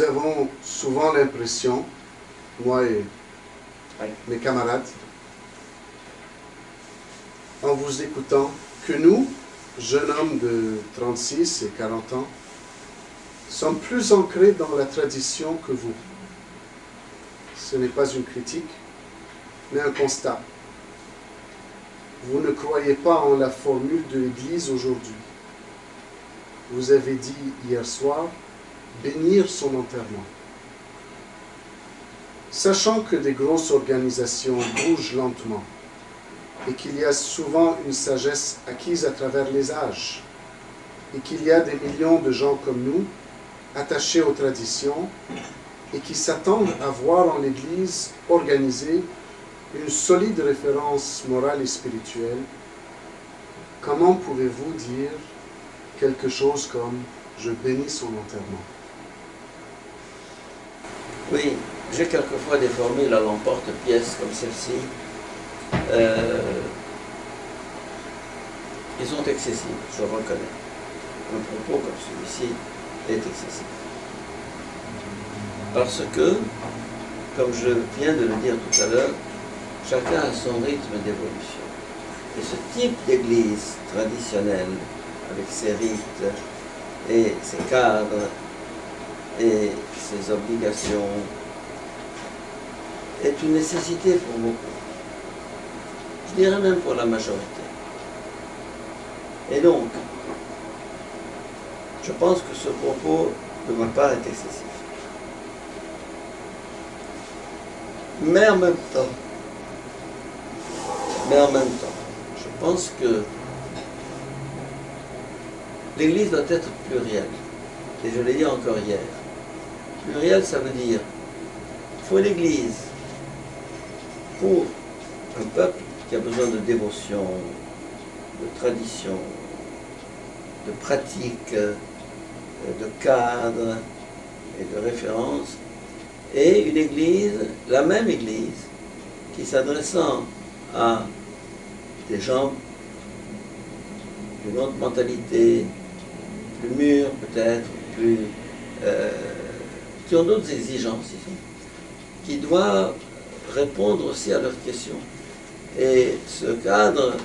nous avons souvent l'impression, moi et mes camarades, en vous écoutant, que nous, jeunes hommes de 36 et 40 ans, sommes plus ancrés dans la tradition que vous. Ce n'est pas une critique, mais un constat. Vous ne croyez pas en la formule de l'Église aujourd'hui. Vous avez dit hier soir, bénir son enterrement. Sachant que des grosses organisations bougent lentement et qu'il y a souvent une sagesse acquise à travers les âges et qu'il y a des millions de gens comme nous attachés aux traditions et qui s'attendent à voir en l'Église organisée une solide référence morale et spirituelle, comment pouvez-vous dire quelque chose comme « je bénis son enterrement » ? Oui, j'ai quelquefois des formules à l'emporte-pièce comme celle-ci. Ils sont excessifs, je reconnais. Un propos comme celui-ci est excessif. Parce que, comme je viens de le dire tout à l'heure, chacun a son rythme d'évolution. Et ce type d'église traditionnelle, avec ses rites et ses cadres et ses obligations, est une nécessité pour beaucoup. Je dirais même pour la majorité. Et donc, je pense que ce propos de ma part est excessif. Mais en même temps, je pense que l'Église doit être plurielle. Et je l'ai dit encore hier. Plurielle, ça veut dire qu'il faut une Église pour un peuple qui a besoin de dévotion, de tradition, de pratique, de cadre et de référence, et une Église, la même Église, qui s'adressant à des gens d'une autre mentalité, plus mûrs peut-être, qui ont d'autres exigences, qui doivent répondre aussi à leurs questions. Et ce cadre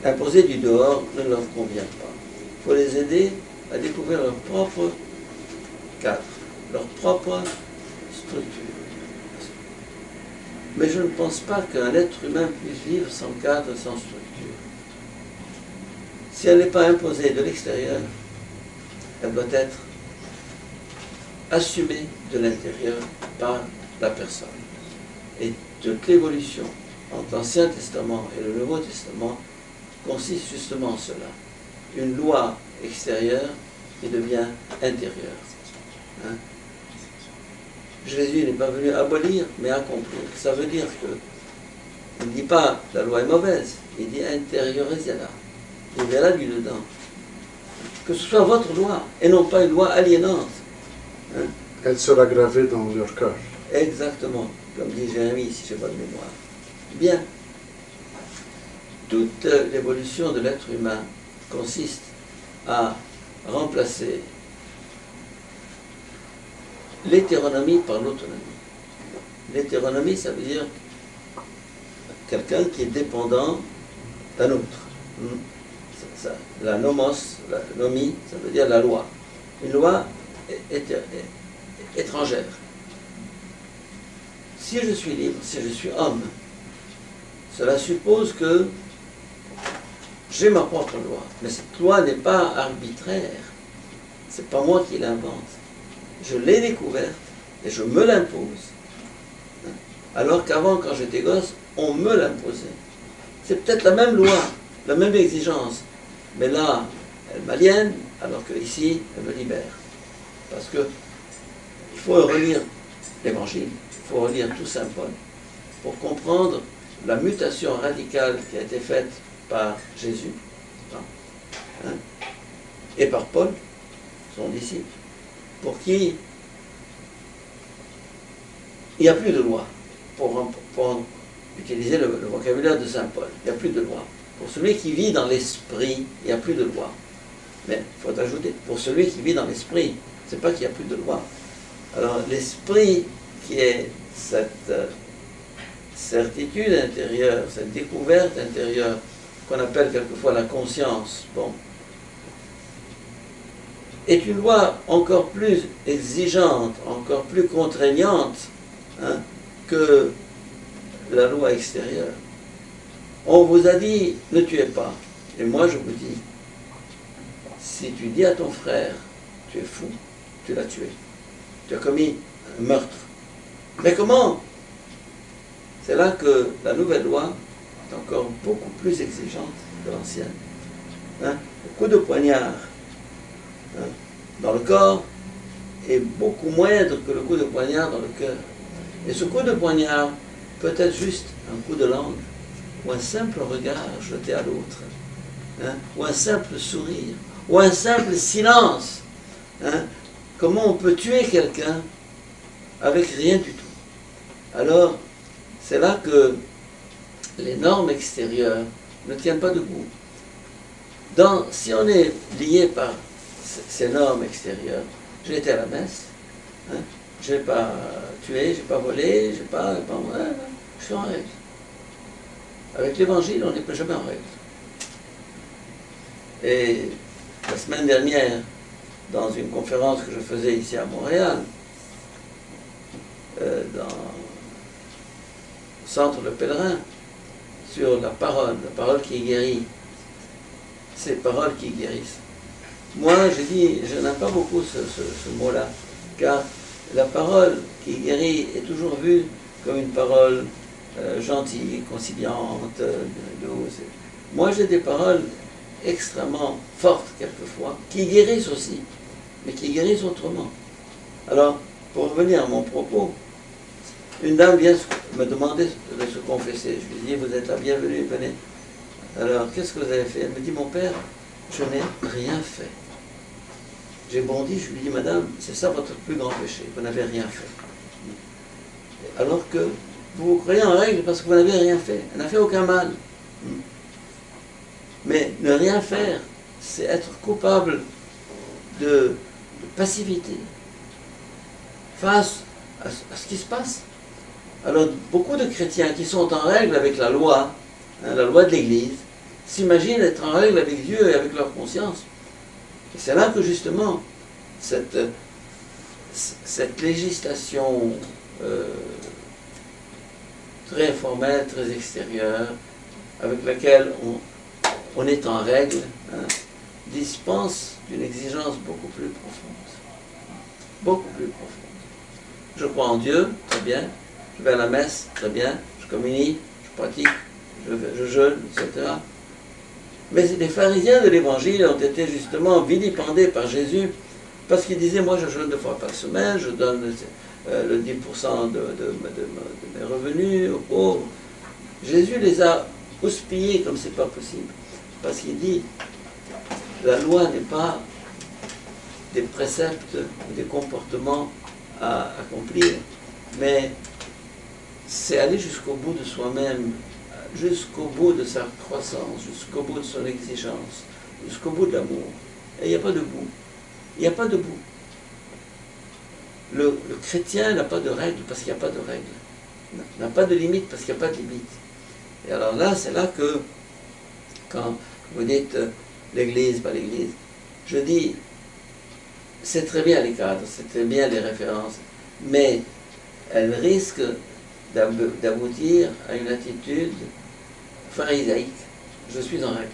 imposé du dehors ne leur convient pas. Il faut les aider à découvrir leur propre cadre, leur propre structure. Mais je ne pense pas qu'un être humain puisse vivre sans cadre, sans structure. Si elle n'est pas imposée de l'extérieur, elle doit être assumée de l'intérieur par la personne. Et toute l'évolution entre l'Ancien Testament et le Nouveau Testament consiste justement en cela. Une loi extérieure qui devient intérieure. Hein? Jésus n'est pas venu abolir, mais accomplir. Ça veut dire que il ne dit pas la loi est mauvaise, il dit intériorisez-la. Il verra du dedans. Que ce soit votre loi, et non pas une loi aliénante. Hein? Elle sera gravée dans leur cœur. Exactement, comme dit Jérémie, si je n'ai pas de mémoire. Bien. Toute l'évolution de l'être humain consiste à remplacer l'hétéronomie par l'autonomie. L'hétéronomie, ça veut dire quelqu'un qui est dépendant d'un autre. La nomos, la nomie, ça veut dire la loi. Une loi étrangère. Si je suis libre, si je suis homme, cela suppose que j'ai ma propre loi. Mais cette loi n'est pas arbitraire. C'est pas moi qui l'invente. Je l'ai découverte et je me l'impose. Alors qu'avant, quand j'étais gosse, on me l'imposait. C'est peut-être la même loi, la même exigence, mais là, elle m'aliène, alors qu'ici, elle me libère. Parce que il faut relire l'Évangile, il faut relire tout Saint Paul, pour comprendre la mutation radicale qui a été faite par Jésus, hein, et par Paul, son disciple, pour qui il n'y a plus de loi, pour utiliser le vocabulaire de Saint Paul, il n'y a plus de loi. Pour celui qui vit dans l'esprit, il n'y a plus de loi. Mais il faut ajouter, pour celui qui vit dans l'esprit, c'est pas qu'il n'y a plus de loi. Alors l'esprit qui est cette certitude intérieure, cette découverte intérieure, qu'on appelle quelquefois la conscience, bon, est une loi encore plus exigeante, encore plus contraignante, hein, que la loi extérieure. On vous a dit, ne tuez pas. Et moi je vous dis, si tu dis à ton frère, tu es fou, tu l'as tué. Tu as commis un meurtre. Mais comment? C'est là que la nouvelle loi est encore beaucoup plus exigeante que l'ancienne. Hein? Le coup de poignard, hein, dans le corps est beaucoup moindre que le coup de poignard dans le cœur. Et ce coup de poignard peut être juste un coup de langue, ou un simple regard jeté à l'autre, hein, ou un simple sourire, ou un simple silence. Hein. Comment on peut tuer quelqu'un avec rien du tout? Alors, c'est là que les normes extérieures ne tiennent pas debout. Si on est lié par ces normes extérieures, j'ai été à la messe, hein, je n'ai pas tué, je n'ai pas volé, je suis en règle. Avec l'évangile, on n'est plus jamais en règle. Et la semaine dernière, dans une conférence que je faisais ici à Montréal, dans le centre de pèlerin, sur la parole qui guérit, ces paroles qui guérissent. Moi, j'ai dit, je n'aime pas beaucoup ce mot-là, car la parole qui guérit est toujours vue comme une parole gentille, conciliante, douce. Moi, j'ai des paroles extrêmement fortes, quelquefois, qui guérissent aussi, mais qui guérissent autrement. Alors, pour revenir à mon propos, une dame vient me demander de se confesser. Je lui dis, vous êtes la bienvenue, venez. Alors, qu'est-ce que vous avez fait? Elle me dit, mon père, je n'ai rien fait. J'ai bondi, je lui dis, madame, c'est ça votre plus grand péché, vous n'avez rien fait. Alors que vous vous croyez en règle parce que vous n'avez rien fait. Elle n'a fait aucun mal. Mais ne rien faire, c'est être coupable de passivité face à ce qui se passe. Alors, beaucoup de chrétiens qui sont en règle avec la loi de l'Église, s'imaginent être en règle avec Dieu et avec leur conscience. Et c'est là que justement, cette législation très informelle, très extérieure, avec laquelle on est en règle, hein, dispense d'une exigence beaucoup plus profonde. Beaucoup plus profonde. Je crois en Dieu, très bien. Je vais à la messe, très bien. Je communie, je pratique, je jeûne, etc. Mais les pharisiens de l'Évangile ont été justement vilipendés par Jésus parce qu'ils disaient, moi je jeûne 2 fois par semaine, je donne le 10% de mes revenus aux pauvres. Jésus les a houspillés comme c'est pas possible. Parce qu'il dit, la loi n'est pas des préceptes ou des comportements à accomplir, mais c'est aller jusqu'au bout de soi-même, jusqu'au bout de sa croissance, jusqu'au bout de son exigence, jusqu'au bout de l'amour. Et il n'y a pas de bout. Il n'y a pas de bout. Le chrétien n'a pas de règle parce qu'il n'y a pas de règle. N'a pas de limite parce qu'il n'y a pas de limite. Et alors là, c'est là que, quand vous dites l'Église, pas l'Église, je dis, c'est très bien les cadres, c'est très bien les références, mais elles risquent d'aboutir à une attitude pharisaïque. Je suis en règle.